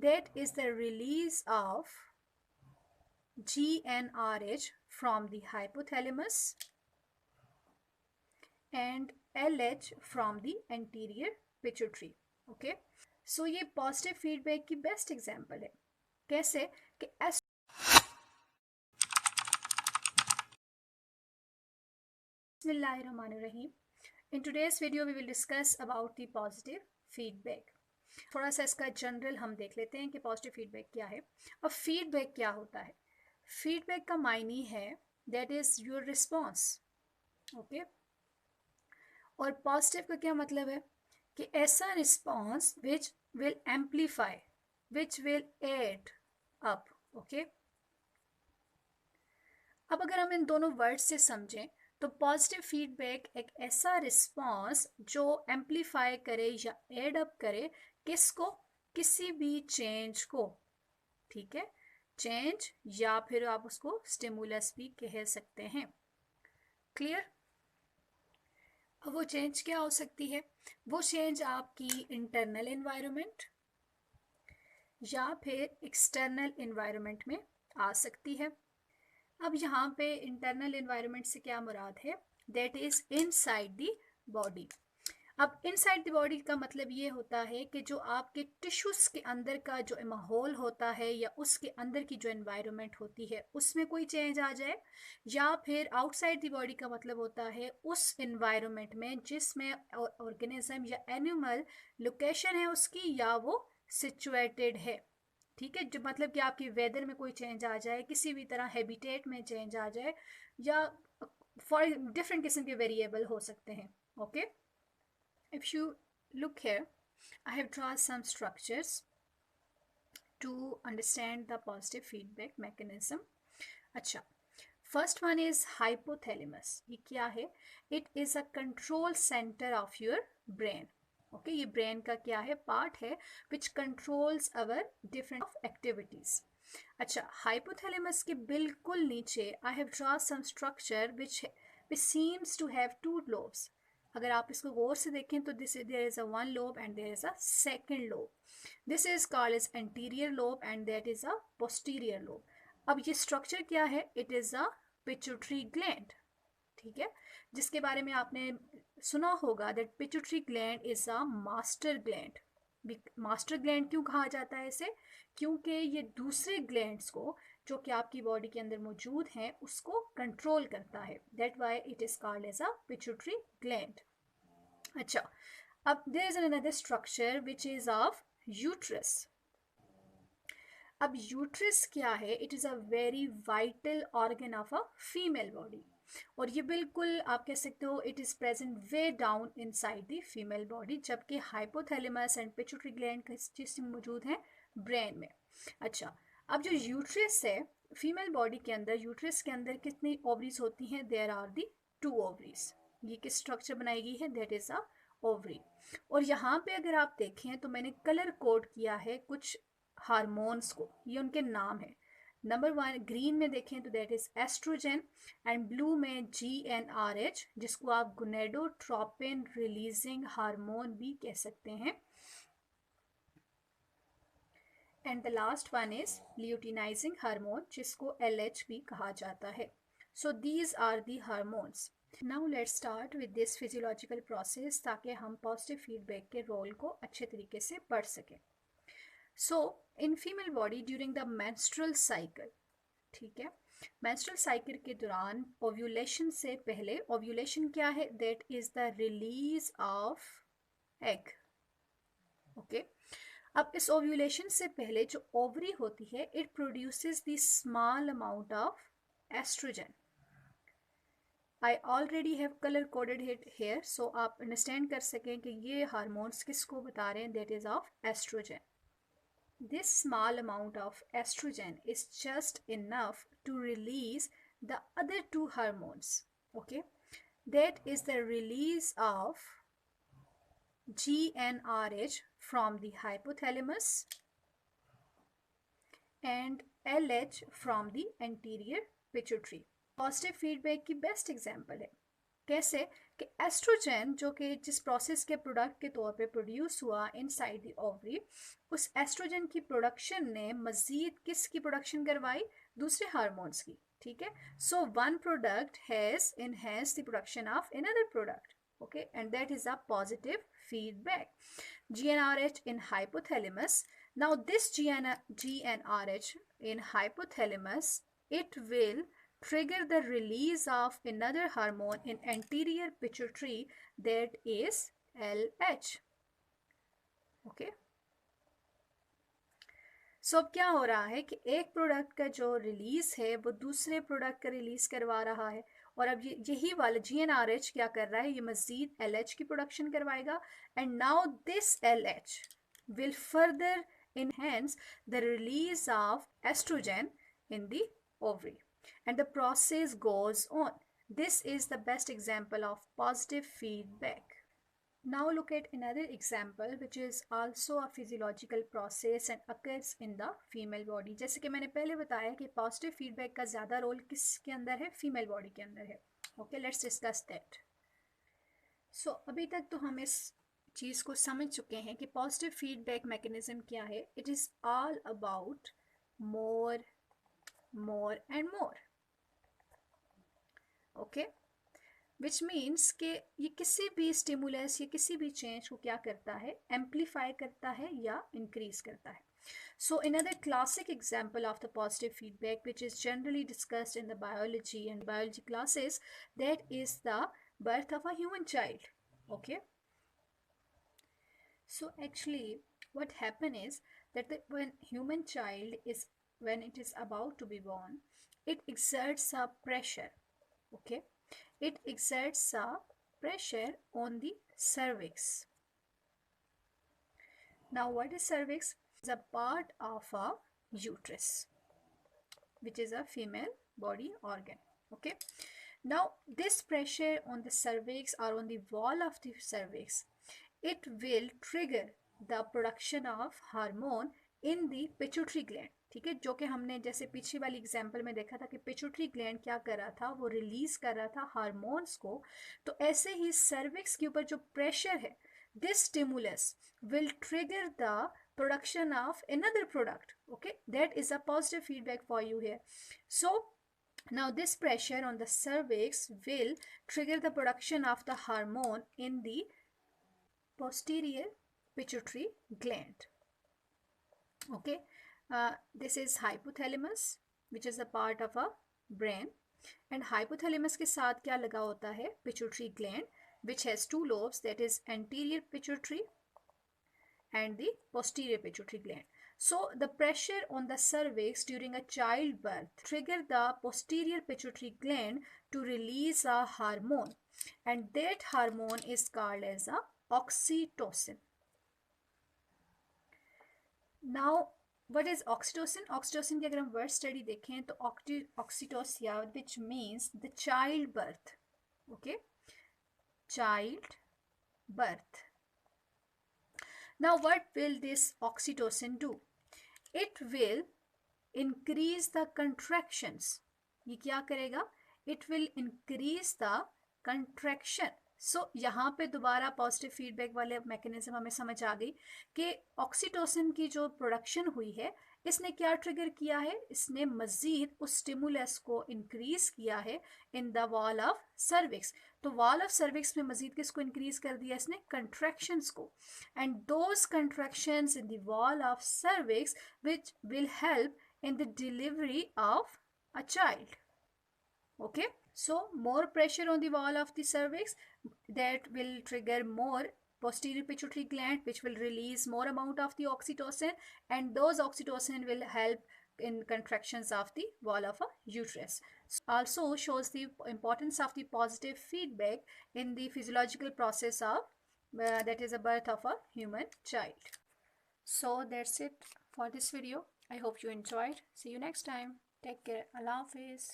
that is the release of GnRH from the hypothalamus and LH from the anterior pituitary. Okay, so ये positive feedback की best example है. कैसे कि Bismillahirrahmanirrahim. In today's video we will discuss about the positive feedback. थोड़ा सा इसका general हम देख लेते हैं कि पॉजिटिव फीडबैक क्या है. अब फीडबैक क्या होता है? फीडबैक का मायने है that is your response. Okay, और पॉजिटिव का क्या मतलब है कि ऐसा response which will amplify, which will add up. Okay, अब अगर हम इन दोनों वर्ड से समझें तो पॉजिटिव फीडबैक एक ऐसा रिस्पॉन्स जो एम्पलीफाई करे या एड अप करे किसको? किसी भी चेंज को. ठीक है, चेंज या फिर आप उसको स्टिमुलस भी कह सकते हैं. क्लियर? अब वो चेंज क्या हो सकती है? वो चेंज आपकी इंटरनल एनवायरनमेंट या फिर एक्सटर्नल एनवायरनमेंट में आ सकती है. अब यहाँ पे इंटरनल एनवायरनमेंट से क्या मुराद है? That is inside the body. अब इनसाइड द बॉडी का मतलब ये होता है कि जो आपके टिश्यूज के अंदर का जो माहौल होता है या उसके अंदर की जो एनवायरनमेंट होती है उसमें कोई चेंज आ जाए, या फिर आउटसाइड द बॉडी का मतलब होता है उस एनवायरनमेंट में जिसमें ऑर्गेनिज्म या एनिमल लोकेशन है उसकी या वो सिचुएटेड है. ठीक है, जो मतलब कि आपकी वेदर में कोई चेंज आ जाए, किसी भी तरह हैबिटेट में चेंज आ जाए, या फॉर डिफरेंट किस्म के वेरिएबल हो सकते हैं. Okay, if you look here, I have drawn some structures to understand the positive feedback mechanism. अच्छा, first one is hypothalamus. ये क्या है? It is a control center of your brain. Okay, ये ब्रेन का क्या है? पार्ट है which controls our different of activities. अच्छा, हाइपोथैलेमस के बिल्कुल नीचे I have draw some structure which seems to have two lobes. अगर आप इसको गौर से देखें तो this there is a one lobe and there is a second lobe. This is called as anterior lobe and that is a posterior lobe. अब ये structure क्या है? It is a pituitary gland. ठीक है, जिसके बारे में आपने सुना होगा that pituitary gland is a master gland. Master gland क्यों कहा जाता है इसे? क्योंकि ये दूसरे ग्लैंड्स को जो कि आपकी बॉडी के अंदर मौजूद हैं उसको कंट्रोल करता है. That why it is called as a pituitary gland. अच्छा, अब there is another structure which is of uterus. अब यूट्रस क्या है? It is a very vital organ of a female body, और ये बिल्कुल आप कह सकते हो it is present way down inside the female body, जबकि हाइपोथैलेमस एंड पिट्यूटरी ग्लैंड किस चीज़ में मौजूद हैं? ब्रेन में. अच्छा, अब जो यूट्रस है फीमेल बॉडी के अंदर, यूट्रस के अंदर कितनी ओवरीज होती हैं? There are the 2 ovaries. ये किस स्ट्रक्चर बनाई गई है? That is a ovary. और यहाँ पे अगर आप देखें तो मैंने कलर कोड किया है कुछ हार्मोन्स को, ये उनके नाम है. नंबर 1 ग्रीन में देखें तो that is estrogen, and blue में GnRH, जिसको आप गोनेडोट्रोपिन रिलीजिंग हार्मोन भी कह सकते हैं, and the last one is luteinizing hormone, जिसको LH भी कहा जाता है. So these are the hormones. Now let's start with this physiological process ताकि हम पॉजिटिव फीडबैक के रोल को अच्छे तरीके से पढ़ सकें. So in female body during the menstrual cycle, ठीक है, मेंस्ट्रुअल साइकिल के दौरान ओव्यूलेशन से पहले, ओव्यूलेशन क्या है? That is the release of egg. Okay, अब इस ओव्यूलेशन से पहले जो ओवरी होती है it produces the small amount of oestrogen. I already have colour coded it here, so आप अंडरस्टैंड कर सकें कि ये हार्मोन्स किसको बता रहे हैं? That is of oestrogen. This small amount of estrogen is just enough to release the other 2 hormones. Okay, that is the release of GnRH from the hypothalamus and LH from the anterior pituitary. Positive feedback की best example है. कैसे कि oestrogen जो कि जिस process के product के तौर पे प्रोड्यूस हुआ इनसाइड द ओवरी, उस एस्ट्रोजन की प्रोडक्शन ने मज़ीद किसकी प्रोडक्शन करवाई? दूसरे हार्मोन्स की, ठीक है। So one product has enhance the production of another product, okay, and that is a positive feedback. GnRH in hypothalamus. Now this GnRH in hypothalamus, it will trigger the release of another hormone in anterior pituitary, that is LH, okay. सो अब क्या हो रहा है कि एक product का जो release है वो दूसरे प्रोडक्ट का रिलीज करवा रहा है, और अब यही वाला GnRH क्या कर रहा है, ये मजीद LH की प्रोडक्शन करवाएगा, and now this LH will further enhance the release of estrogen in the ovary, and the process goes on. This is the best example of positive feedback. Now look at another example which is also a physiological process and occurs in the female body. जैसे कि मैंने पहले बताया कि positive feedback का ज़्यादा role किसके अंदर है? फीमेल बॉडी के अंदर है. Okay, let's discuss that. So अभी तक तो हम इस चीज़ को समझ चुके हैं कि positive feedback mechanism क्या है. It is all about more, more and more. Okay. Which means कि ये किसी भी स्टिमुलस या किसी भी चेंज को क्या करता है? एम्पलीफाई करता है या इंक्रीज करता है. So another classic example of the positive feedback which is generally discussed in the biology and biology classes, that is the birth of a human child. Okay. So actually what happen is that when human child is, when it is about to be born, it exerts a pressure. Okay. It exerts a pressure on the cervix. Now what is cervix? It's a part of a uterus, which is a female body organ. Okay. Now this pressure on the cervix or on the wall of the cervix, it will trigger the production of hormone in the pituitary gland. ठीक है, जो कि हमने जैसे पिछली वाली example में देखा था कि पिट्यूटरी ग्लैंड क्या कर रहा था, वो रिलीज कर रहा था हार्मोन्स को. तो ऐसे ही सर्विक्स के ऊपर जो प्रेशर है, this stimulus will trigger the production of another product. Okay, that is a positive feedback for you here. So now this pressure on the cervix will trigger the production of the hormone in the posterior pituitary gland. Okay. This is hypothalamus which is a part of a brain, and hypothalamus के साथ क्या लगा होता है? pituitary gland which has two lobes, that is anterior pituitary and the posterior pituitary gland. So the pressure on the cervix during a childbirth trigger the posterior pituitary gland to release a hormone, and that hormone is called as a oxytocin. Now what is oxytocin? Oxytocin की अगर हम word study देखें तो oxytocin which means the childbirth. Okay, childbirth. Now what will this oxytocin do? It will increase the contractions. ये क्या करेगा? It will increase the contraction. सो यहाँ पे दोबारा पॉजिटिव फीडबैक वाले मैकेनिज्म हमें समझ आ गई कि ऑक्सीटोसिन की जो प्रोडक्शन हुई है, इसने क्या ट्रिगर किया है? इसने मज़ीद उस स्टिमुलस को इंक्रीज किया है in the wall of cervix. तो वॉल ऑफ सर्विक्स में मज़ीद किसको इंक्रीज कर दिया? इसने कंट्रैक्शंस को, and those contractions in the wall of cervix which will help in the delivery of a child. Okay, so more pressure on the wall of the cervix, that will trigger more posterior pituitary gland which will release more amount of the oxytocin, and those oxytocin will help in contractions of the wall of a uterus. Also shows the importance of the positive feedback in the physiological process of that is a birth of a human child. So that's it for this video. I hope you enjoyed. See you next time. Take care. Allah Hafiz.